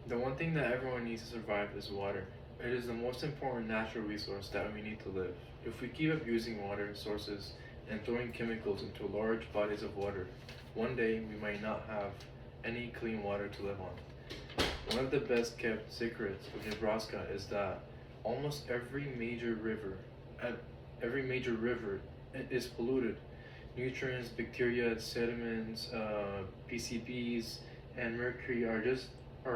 The one thing that everyone needs to survive is water. It is the most important natural resource that we need to live. If we keep abusing water sources and throwing chemicals into large bodies of water, one day we might not have any clean water to live on. One of the best kept secrets of Nebraska is that almost uh, every major river is polluted. Nutrients, bacteria, sediments, PCBs, and mercury are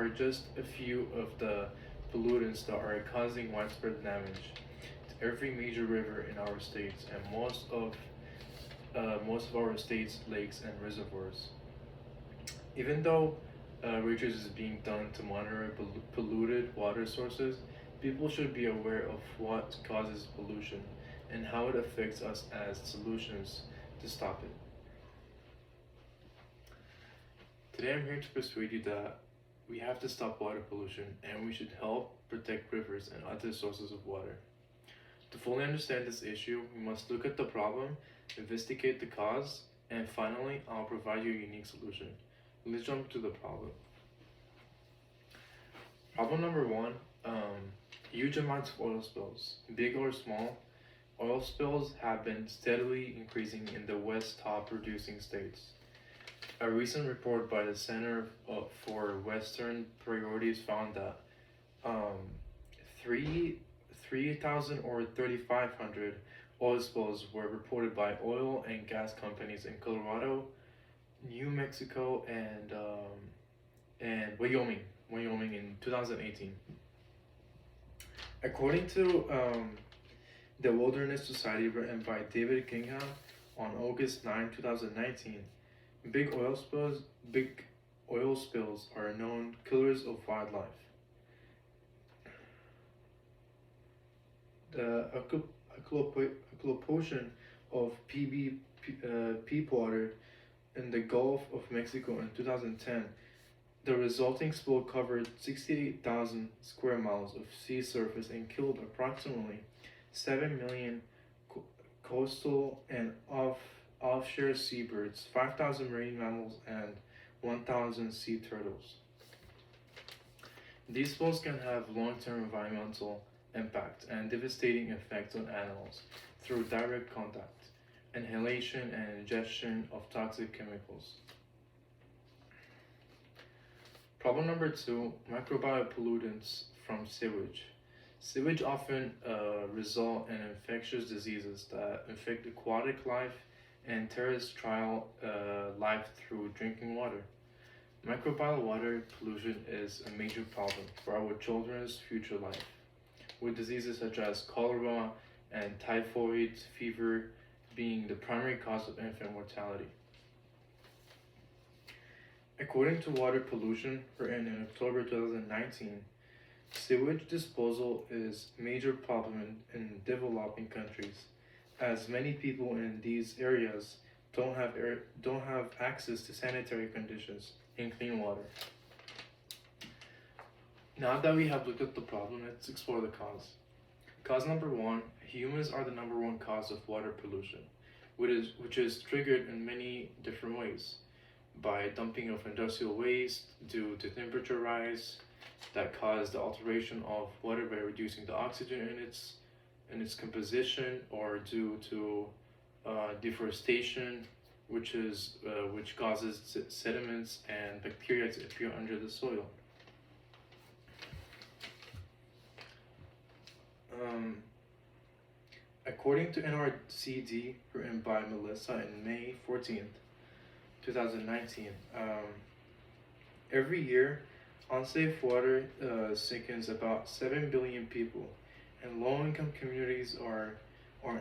just a few of the pollutants that are causing widespread damage to every major river in our states and most of our states' lakes and reservoirs. Even though research is being done to monitor polluted water sources, people should be aware of what causes pollution and how it affects us as solutions to stop it. Today I'm here to persuade you that we have to stop water pollution and we should help protect rivers and other sources of water. To fully understand this issue, we must look at the problem, investigate the cause, and finally, I'll provide you a unique solution. Let's jump to the problem. Problem number one, huge amounts of oil spills. Big or small, oil spills have been steadily increasing in the West top producing states. A recent report by the for Western Priorities found that um, 3, 3,000 or 3,500 oil spills were reported by oil and gas companies in Colorado, New Mexico, and Wyoming in 2018. According to the Wilderness Society, written by David Kingham on August 9, 2019, big big oil spills are known killers of wildlife. The occupation of peep water in the Gulf of Mexico in 2010, the resulting spill covered 68,000 square miles of sea surface and killed approximately 7 million coastal and offshore seabirds, 5,000 marine mammals, and 1,000 sea turtles. These spills can have long-term environmental impact and devastating effects on animals through direct contact, inhalation, and ingestion of toxic chemicals. Problem number two, microbial pollutants from sewage. Sewage often result in infectious diseases that infect aquatic life and terrestrial life through drinking water. Microbial water pollution is a major problem for our children's future life, with diseases such as cholera and typhoid fever being the primary cause of infant mortality. According to Water Pollution, written in October 2019, sewage disposal is a major problem in developing countries, as many people in these areas don't have access to sanitary conditions and clean water. Now that we have looked at the problem, let's explore the cause. Cause number one, humans are the number one cause of water pollution, which is triggered in many different ways by dumping of industrial waste due to temperature rise that cause the alteration of water by reducing the oxygen in its composition, or due to deforestation, which causes sediments and bacteria to appear under the soil. Um, According to NRCD, written by Melissa in May 14th, 2019, every year, unsafe water sickens about 7 billion people, and low-income communities are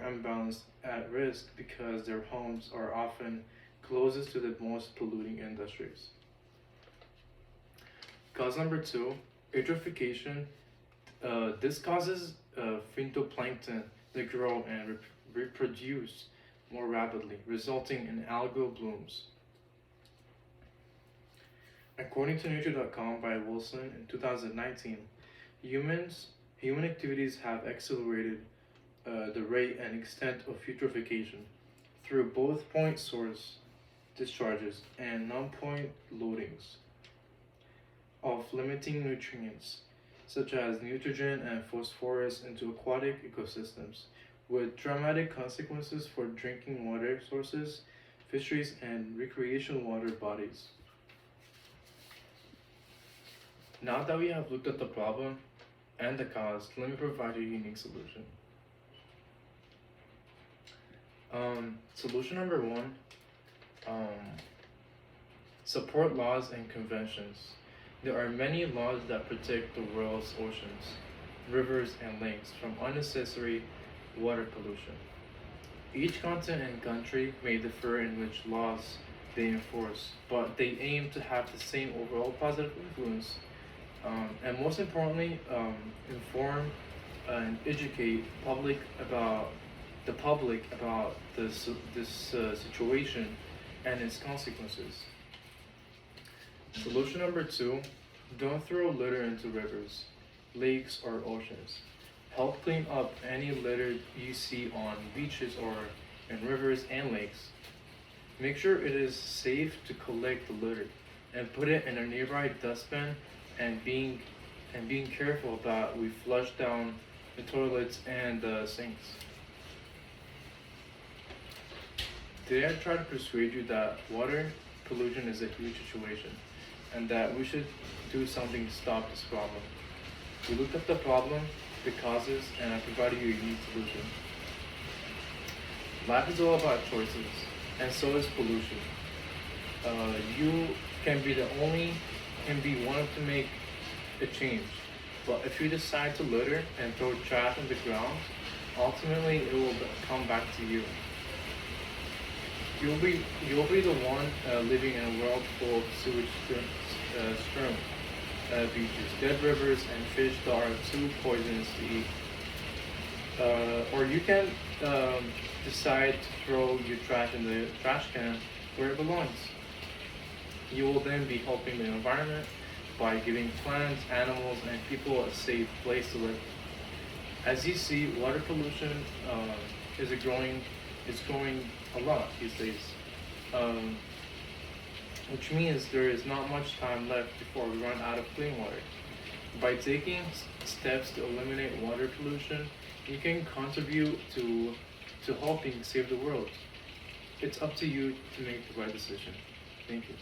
unbalanced at risk because their homes are often closest to the most polluting industries. Cause number two, eutrophication. This causes phytoplankton to grow and reproduce more rapidly, resulting in algal blooms. According to Nature.com by Wilson in 2019, human activities have accelerated the rate and extent of eutrophication through both point source discharges and non-point loadings. of limiting nutrients, such as nitrogen and phosphorus, into aquatic ecosystems, with dramatic consequences for drinking water sources, fisheries, and recreational water bodies. Now that we have looked at the problem and the cause, let me provide a unique solution. Solution number one, um, support laws and conventions. There are many laws that protect the world's oceans, rivers, and lakes from unnecessary water pollution. Each continent and country may differ in which laws they enforce, but they aim to have the same overall positive influence, and most importantly, inform and educate the public about this situation and its consequences. Solution number two, don't throw litter into rivers, lakes, or oceans. Help clean up any litter you see on beaches or in rivers and lakes. Make sure it is safe to collect the litter and put it in a nearby dustbin, and being careful that we flush down the toilets and the sinks. Today I try to persuade you that water pollution is a huge situation and that we should do something to stop this problem. We looked at the problem, the causes, and I provided you a unique solution. Life is all about choices, and so is pollution. You can be one to make a change, but if you decide to litter and throw trash on the ground, ultimately it will come back to you. You'll be the one living in a world full of sewage strewn beaches, dead rivers, and fish that are too poisonous to eat. Or you can decide to throw your trash in the trash can where it belongs. You will then be helping the environment by giving plants, animals, and people a safe place to live. As you see, water pollution is growing a lot these days, which means there is not much time left before we run out of clean water. By taking steps to eliminate water pollution, you can contribute to helping save the world. It's up to you to make the right decision. Thank you.